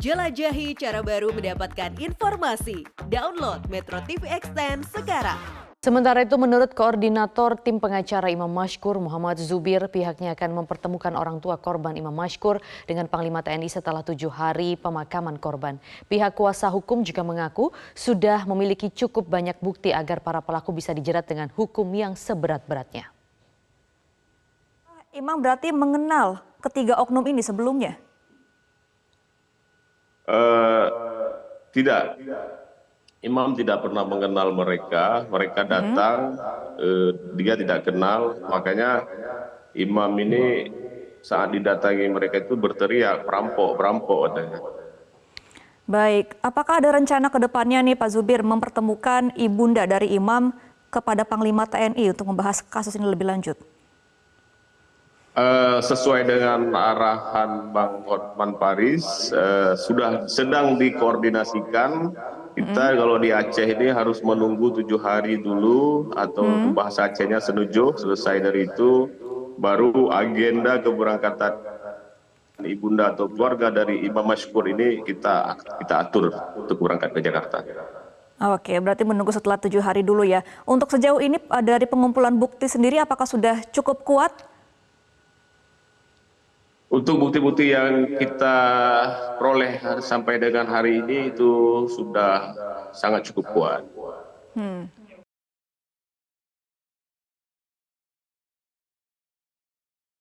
Jelajahi cara baru mendapatkan informasi. Download Metro TV Extend sekarang. Sementara itu menurut Koordinator Tim Pengacara Imam Mashkur Muhammad Zubir, pihaknya akan mempertemukan orang tua korban Imam Mashkur dengan Panglima TNI setelah 7 hari pemakaman korban. Pihak kuasa hukum juga mengaku sudah memiliki cukup banyak bukti agar para pelaku bisa dijerat dengan hukum yang seberat-beratnya. Imam berarti mengenal ketiga oknum ini sebelumnya? Tidak. Imam tidak pernah mengenal mereka. Mereka datang, dia tidak kenal. Makanya Imam ini saat didatangi mereka itu berteriak, perampok, perampok katanya. Baik, apakah ada rencana ke depannya nih Pak Zubir mempertemukan ibunda dari Imam kepada Panglima TNI untuk membahas kasus ini lebih lanjut? Sesuai dengan arahan Bang Hotman Paris, sudah sedang dikoordinasikan. Kita kalau di Aceh ini harus menunggu 7 hari dulu atau bahasa Acehnya senuju. Selesai dari itu baru agenda keberangkatan ibunda atau keluarga dari Imam Mashkur ini kita atur untuk berangkat ke Jakarta. Oke, berarti menunggu setelah 7 hari dulu ya. Untuk sejauh ini dari pengumpulan bukti sendiri apakah sudah cukup kuat? Untuk bukti-bukti yang kita peroleh sampai dengan hari ini itu sudah sangat cukup kuat.